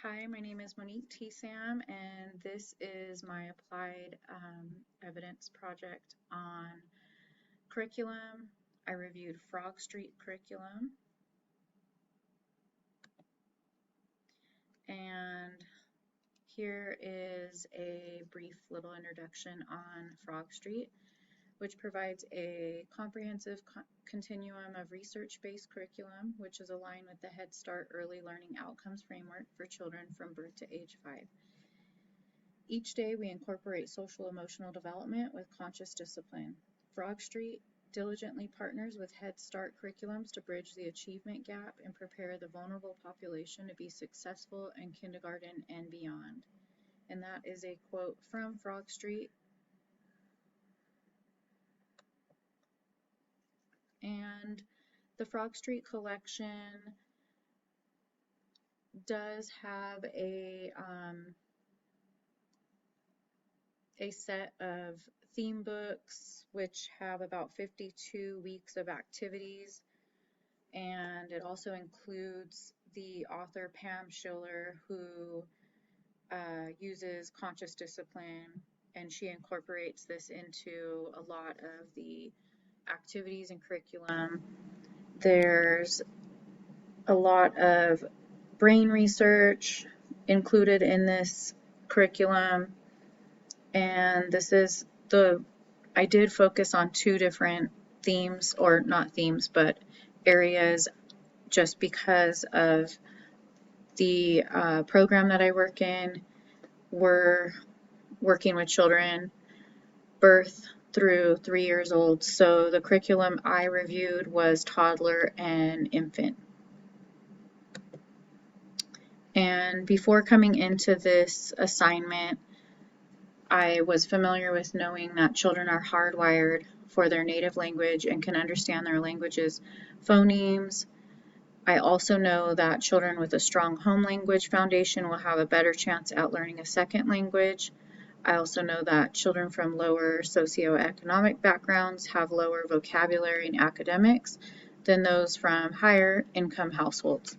Hi, my name is Monique Tesam, and this is my applied evidence project on curriculum. I reviewed Frog Street curriculum, and here is a brief little introduction on Frog Street, which provides a comprehensive continuum of research-based curriculum, which is aligned with the Head Start Early Learning Outcomes Framework for children from birth to age 5. Each day we incorporate social-emotional development with conscious discipline. Frog Street diligently partners with Head Start curriculums to bridge the achievement gap and prepare the vulnerable population to be successful in kindergarten and beyond. And that is a quote from Frog Street. And the Frog Street collection does have a set of theme books which have about 52 weeks of activities, and it also includes the author Pam Schiller, who uses conscious discipline, and she incorporates this into a lot of the activities and curriculum. There's a lot of brain research included in this curriculum, and I did focus on two different themes, or not themes, but areas, just because of the program that I work in. We're working with children birth through 3 years old, so the curriculum I reviewed was toddler and infant. And before coming into this assignment, I was familiar with knowing that children are hardwired for their native language and can understand their language's phonemes. I also know that children with a strong home language foundation will have a better chance at learning a second language. I also know that children from lower socioeconomic backgrounds have lower vocabulary and academics than those from higher income households.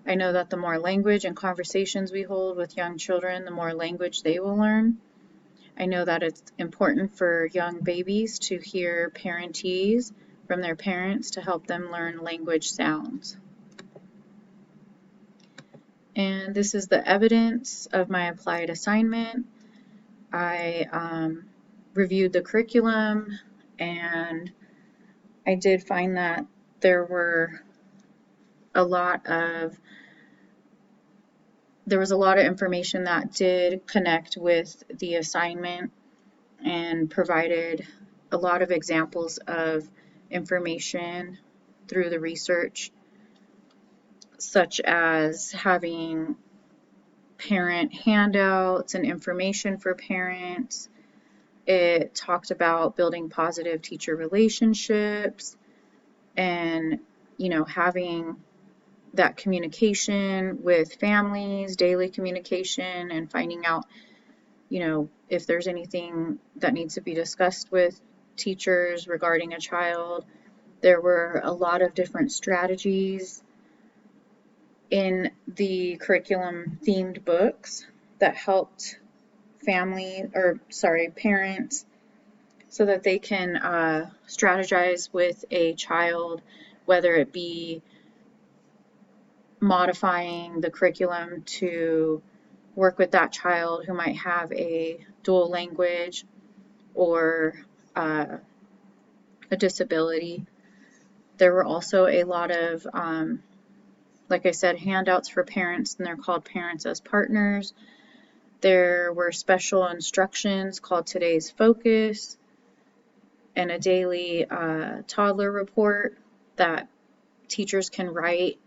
I know that the more language and conversations we hold with young children, the more language they will learn. I know that it's important for young babies to hear parentese from their parents to help them learn language sounds. And this is the evidence of my applied assignment. I reviewed the curriculum, and I did find that there was a lot of information that did connect with the assignment and provided a lot of examples of information through the research, such as having parent handouts and information for parents. It talked about building positive teacher relationships and, having that communication with families, daily communication, and finding out, if there's anything that needs to be discussed with teachers regarding a child. There were a lot of different strategies in the curriculum themed books that helped parents so that they can strategize with a child, whether it be modifying the curriculum to work with that child who might have a dual language or a disability. There were also a lot of, like I said, handouts for parents, and they're called Parents as Partners. There were special instructions called Today's Focus and a daily toddler report that teachers can write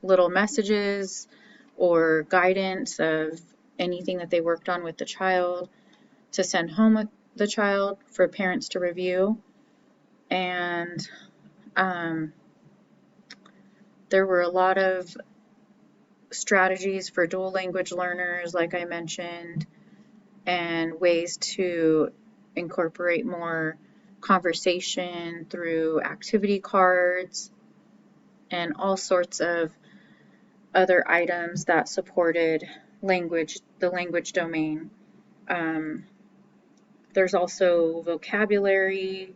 little messages or guidance of anything that they worked on with the child to send home with the child for parents to review. And there were a lot of strategies for dual language learners, like I mentioned, and ways to incorporate more conversation through activity cards and all sorts of other items that supported the language domain. There's also vocabulary,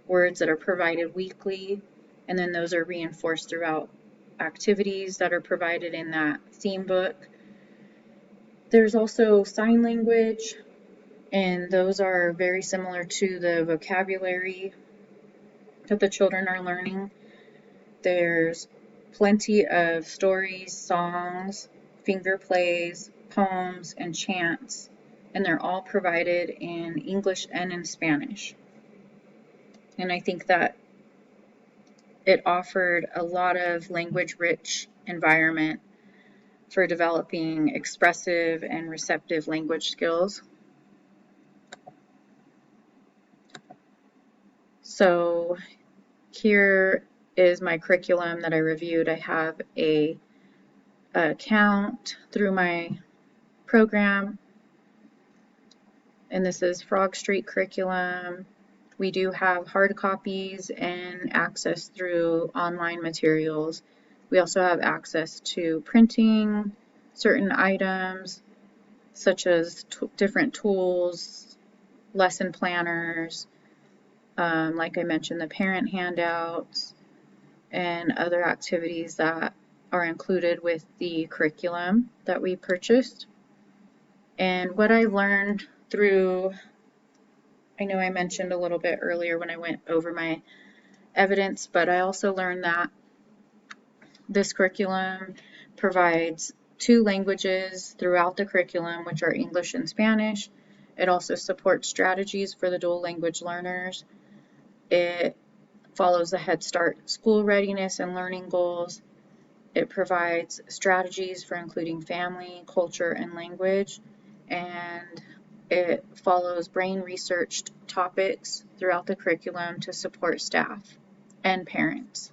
words that are provided weekly, and then those are reinforced throughout activities that are provided in that theme book. There's also sign language, and those are very similar to the vocabulary that the children are learning. There's plenty of stories, songs, finger plays, poems, and chants, and they're all provided in English and in Spanish. And I think that it offered a lot of language-rich environment for developing expressive and receptive language skills. So here is my curriculum that I reviewed. I have an account through my program, and this is Frog Street curriculum. We do have hard copies and access through online materials. We also have access to printing certain items, such as different tools, lesson planners, like I mentioned, the parent handouts, and other activities that are included with the curriculum that we purchased. And what I learned through, I know I mentioned a little bit earlier when I went over my evidence, but I also learned that this curriculum provides 2 languages throughout the curriculum, which are English and Spanish. It also supports strategies for the dual language learners. It follows the Head Start school readiness and learning goals. It provides strategies for including family, culture, and language. And it follows brain researched topics throughout the curriculum to support staff and parents.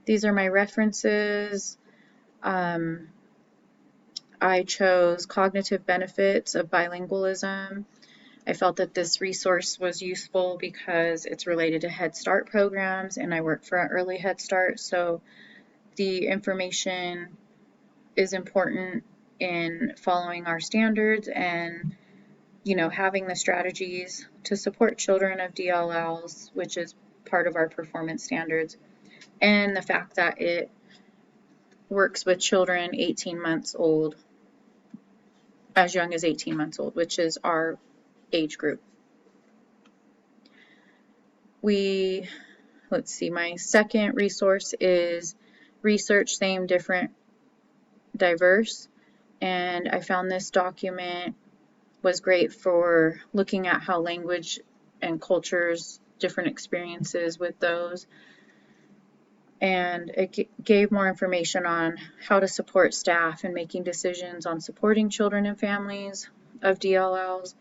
These are my references. I chose Cognitive Benefits of Bilingualism. I felt that this resource was useful because it's related to Head Start programs, and I work for an early Head Start, so the information is important in following our standards and, having the strategies to support children of DLLs, which is part of our performance standards, and the fact that it works with children 18 months old, as young as 18 months old, which is our age group. Let's see, my second resource is Research Same Different Diverse, and I found this document was great for looking at how language and cultures, different experiences with those, and it gave more information on how to support staff in making decisions on supporting children and families of DLLs,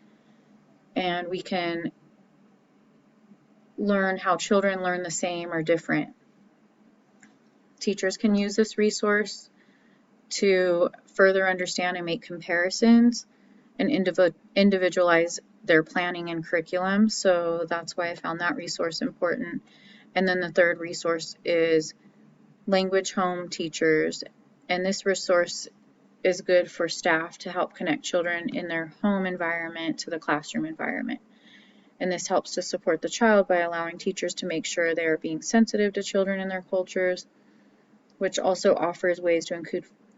and we can learn how children learn the same or different. Teachers can use this resource to further understand and make comparisons and individualize their planning and curriculum, so that's why I found that resource important. And then the third resource is Language Home Teachers, and this resource is good for staff to help connect children in their home environment to the classroom environment. And this helps to support the child by allowing teachers to make sure they are being sensitive to children and their cultures, which also offers ways to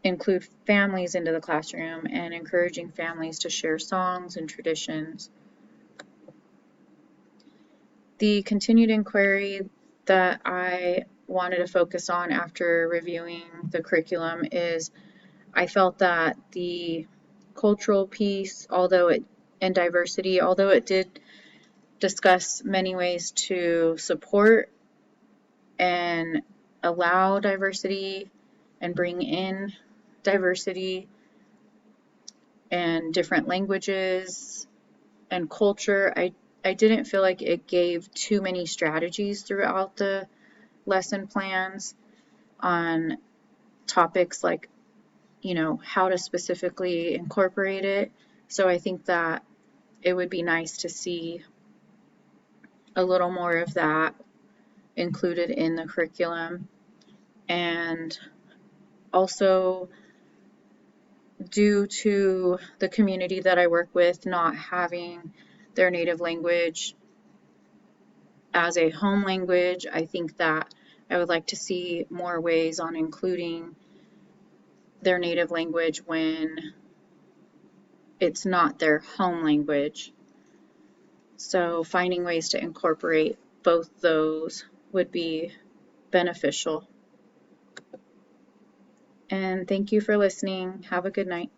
include families into the classroom and encouraging families to share songs and traditions. The continued inquiry that I wanted to focus on after reviewing the curriculum is I felt that the cultural piece, and diversity, although it did discuss many ways to support and allow diversity and bring in diversity and different languages and culture, I didn't feel like it gave too many strategies throughout the lesson plans on topics like, how to specifically incorporate it. So I think that it would be nice to see a little more of that included in the curriculum. And also, due to the community that I work with not having their native language as a home language, I think that I would like to see more ways on including their native language when it's not their home language. So finding ways to incorporate both those would be beneficial. And thank you for listening. Have a good night.